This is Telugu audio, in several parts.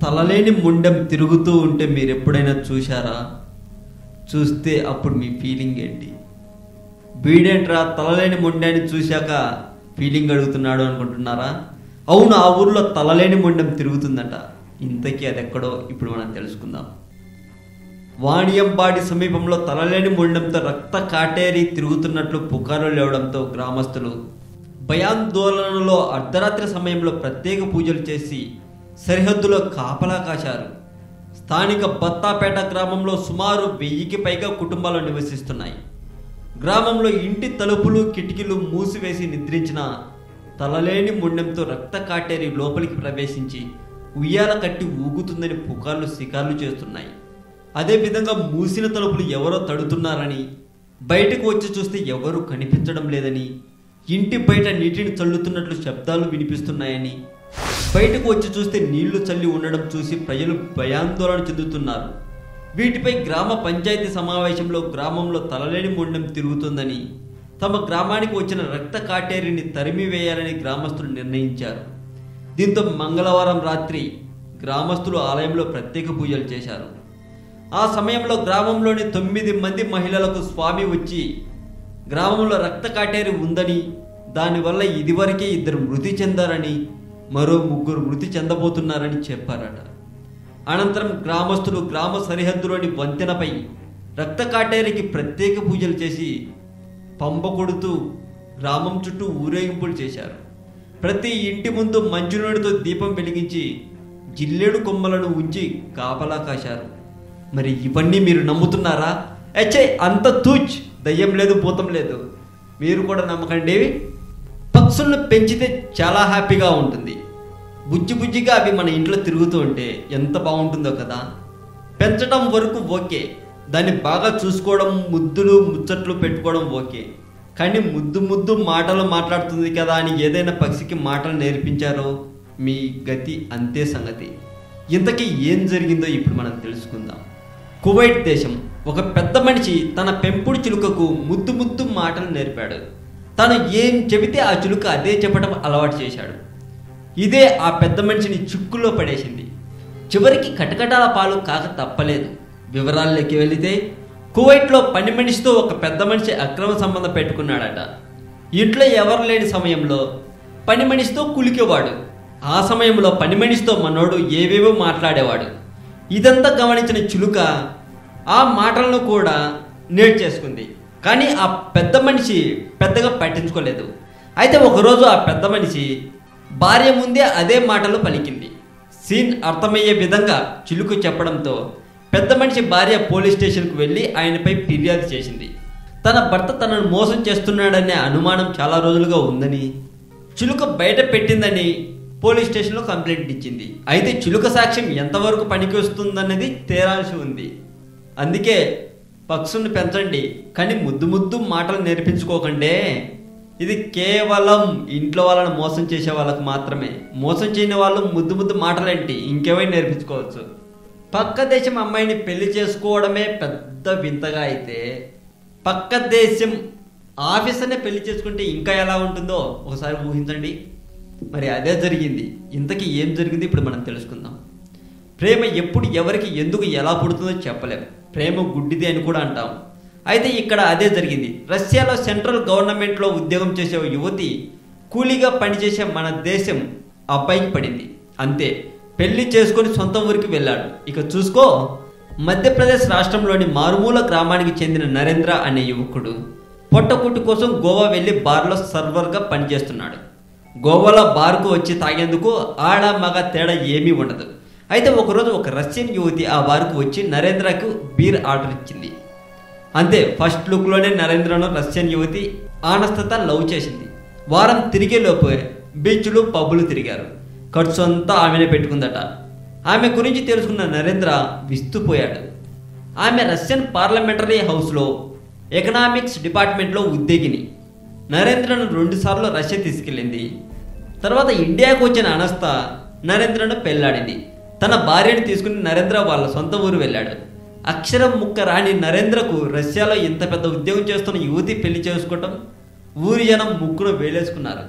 తలలేని ముండెం తిరుగుతూ ఉంటే మీరు ఎప్పుడైనా చూశారా? చూస్తే అప్పుడు మీ ఫీలింగ్ ఏంటి? వీడేంట్రా తలలేని ముండాన్ని చూశాక ఫీలింగ్ అడుగుతున్నాడు అనుకుంటున్నారా? అవును, ఆ ఊర్లో తలలేని ముండెం తిరుగుతుందట. ఇంతకీ అది ఎక్కడో ఇప్పుడు మనం తెలుసుకుందాం. వాణియంబాడి సమీపంలో తలలేని ముండెంతో రక్త కాటేరి తిరుగుతున్నట్లు పుకార్లు లేవడంతో గ్రామస్తులు భయాందోళనలో అర్ధరాత్రి సమయంలో ప్రత్యేక పూజలు చేసి సరిహద్దులో కాపలా కాశారు. స్థానిక బత్తాపేట గ్రామంలో సుమారు 1000కి పైగా కుటుంబాలు నివసిస్తున్నాయి. గ్రామంలో ఇంటి తలుపులు కిటికీలు మూసివేసి నిద్రించిన తలలేని ముండెంతో రక్త కాటేరి లోపలికి ప్రవేశించి ఉయ్యాల కట్టి ఊగుతుందని పుకార్లు షికార్లు చేస్తున్నాయి. అదేవిధంగా మూసిన తలుపులు ఎవరో తడుతున్నారని, బయటకు వచ్చి చూస్తే ఎవరూ కనిపించడం లేదని, ఇంటి బయట నీటిని చల్లుతున్నట్లు శబ్దాలు వినిపిస్తున్నాయని, బయటకు వచ్చి చూస్తే నీళ్లు చల్లి ఉండడం చూసి ప్రజలు భయాందోళన చెందుతున్నారు. వీటిపై గ్రామ పంచాయతీ సమావేశంలో గ్రామంలో తలలేని ముండెం తిరుగుతుందని, తమ గ్రామానికి వచ్చిన రక్త కాటేరిని తరిమి వేయాలని గ్రామస్తులు నిర్ణయించారు. దీంతో మంగళవారం రాత్రి గ్రామస్తులు ఆలయంలో ప్రత్యేక పూజలు చేశారు. ఆ సమయంలో గ్రామంలోని 9 మంది మహిళలకు స్వామి వచ్చి గ్రామంలో రక్త కాటేరి ఉందని, దానివల్ల ఇదివరకే 2 మృతి చెందారని, మరో 3 మృతి చెందబోతున్నారని చెప్పారట. అనంతరం గ్రామస్తులు గ్రామ సరిహద్దులోని వంతెనపై రక్త కాటేరికి ప్రత్యేక పూజలు చేసి పంబ కొడుతూ గ్రామం చుట్టూ ఊరేగింపులు చేశారు. ప్రతి ఇంటి ముందు మంచునీటితో దీపం వెలిగించి జిల్లేడు కొమ్మలను ఉంచి కాపలా కాశారు. మరి ఇవన్నీ మీరు నమ్ముతున్నారా? అంత తూచ్, దయ్యం లేదు భూతం లేదు. మీరు కూడా నమ్మకండి. పక్షులను పెంచితే చాలా హ్యాపీగా ఉంటుంది. బుజ్జి బుజ్జిగా అవి మన ఇంట్లో తిరుగుతూ ఉంటే ఎంత బాగుంటుందో కదా. పెంచడం వరకు ఓకే, దాన్ని బాగా చూసుకోవడం, ముద్దులు ముచ్చట్లు పెట్టుకోవడం ఓకే. కానీ ముద్దు మాటలు మాట్లాడుతుంది కదా అని ఏదైనా పక్షికి మాటలు నేర్పించారో మీ గతి అంతే సంగతి. ఇంతకీ ఏం జరిగిందో ఇప్పుడు మనం తెలుసుకుందాం. కువైట్ దేశం ఒక పెద్ద మనిషి తన పెంపుడు చిలుకకు ముద్దు మాటలు నేర్పాడు. తను ఏం చెబితే ఆ చిలుక అదే చెప్పడం అలవాటు చేశాడు. ఇదే ఆ పెద్ద మనిషిని చిక్కుల్లో పడేసింది. చివరికి కటకటాల పాలు కాక తప్పలేదు. వివరాల్లోకి వెళితే, కువైట్లో పని మనిషితో ఒక పెద్ద మనిషి అక్రమ సంబంధం పెట్టుకున్నాడట. ఇంట్లో ఎవరు లేని సమయంలో పని మనిషితో కులికేవాడు. ఆ సమయంలో పని మనిషితో మనోడు ఏవేవో మాట్లాడేవాడు. ఇదంతా గమనించిన చిలుక ఆ మాటలను కూడా నేర్చేసుకుంది. కానీ ఆ పెద్ద మనిషి పెద్దగా పట్టించుకోలేదు. అయితే ఒకరోజు ఆ పెద్ద మనిషి భార్య ముందే అదే మాటలు పలికింది. సీన్ అర్థమయ్యే విధంగా చిలుక చెప్పడంతో పెద్ద మనిషి భార్య పోలీస్ స్టేషన్కు వెళ్ళి ఆయనపై ఫిర్యాదు చేసింది. తన భర్త తనను మోసం చేస్తున్నాడనే అనుమానం చాలా రోజులుగా ఉందని, చిలుక బయట పెట్టిందని పోలీస్ స్టేషన్లో కంప్లైంట్ ఇచ్చింది. అయితే చిలుక సాక్ష్యం ఎంతవరకు పనికి వస్తుందన్నది తేరాల్సి ఉంది. అందుకే పక్షుల్ని పెంచండి, కానీ ముద్దు మాటలు నేర్పించుకోకండి. ఇది కేవలం ఇంట్లో వాళ్ళని మోసం చేసే వాళ్ళకు మాత్రమే. మోసం చేయని వాళ్ళు ముద్దు మాటలేంటి, ఇంకేమైనా నేర్పించుకోవచ్చు. పక్క దేశం అమ్మాయిని పెళ్లి చేసుకోవడమే పెద్ద వింతగా అయితే, పక్క దేశం ఆఫీసర్నే పెళ్లి చేసుకుంటే ఇంకా ఎలా ఉంటుందో ఒకసారి ఊహించండి. మరి అదే జరిగింది. ఇంతకీ ఏం జరిగింది ఇప్పుడు మనం తెలుసుకుందాం. ప్రేమ ఎప్పుడు ఎవరికి ఎందుకు ఎలా పుడుతుందో చెప్పలేం. ప్రేమ గుడ్డిది అని కూడా అంటాం. అయితే ఇక్కడ అదే జరిగింది. రష్యాలో సెంట్రల్ గవర్నమెంట్లో ఉద్యోగం చేసే యువతి కూలీగా పనిచేసే మన దేశం అబ్బాయికి పడింది. అంతే, పెళ్లి చేసుకొని సొంత ఊరికి వెళ్ళాడు. ఇక చూసుకో, మధ్యప్రదేశ్ రాష్ట్రంలోని మారుమూల గ్రామానికి చెందిన నరేంద్ర అనే యువకుడు పొట్టకుట్టు కోసం గోవా వెళ్ళి బార్లో సర్వర్గా పనిచేస్తున్నాడు. గోవాలో బార్కు వచ్చి తాగేందుకు ఆడ మగ తేడా ఏమీ ఉండదు. అయితే ఒకరోజు ఒక రష్యన్ యువతి ఆ బార్కు వచ్చి నరేంద్రకు బీర్ ఆర్డర్ ఇచ్చింది. అంతే, ఫస్ట్ లుక్లోనే నరేంద్రను రష్యన్ యువతి ఆనస్తత లవ్ చేసింది. వారం తిరిగేలోపు బీచ్లు పబ్బులు తిరిగారు. ఖర్చు అంతా ఆమెనే పెట్టుకుందట. ఆమె గురించి తెలుసుకున్న నరేంద్ర విస్తుపోయాడు. ఆమె రష్యన్ పార్లమెంటరీ హౌస్లో ఎకనామిక్స్ డిపార్ట్మెంట్లో ఉద్యోగిని. నరేంద్రను 2 సార్లు రష్యా తీసుకెళ్ళింది. తర్వాత ఇండియాకు వచ్చిన అనస్త నరేంద్రను పెళ్లాడింది. తన భార్యను తీసుకుని నరేంద్ర వాళ్ళ సొంత ఊరు వెళ్ళాడు. అక్షరం ముక్క రాని నరేంద్రకు రష్యాలో ఇంత పెద్ద ఉద్యోగం చేస్తున్న యువతి పెళ్లి చేసుకోవటం ఊరి జనం ముగ్గురు వేలేసుకున్నారు.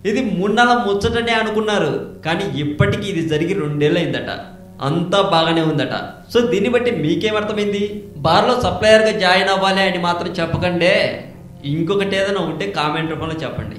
ఇది 3 నెలల ముచ్చటనే అనుకున్నారు. కానీ ఇప్పటికీ ఇది జరిగి 2 ఏళ్ళైందట. అంతా బాగానే ఉందట. సో దీన్ని బట్టి మీకేమర్థమైంది? బార్లో సప్లయర్గా జాయిన్ అవ్వాలి అని మాత్రం చెప్పకండే. ఇంకొకటి ఏదైనా ఉంటే కామెంట్ రూపంలో చెప్పండి.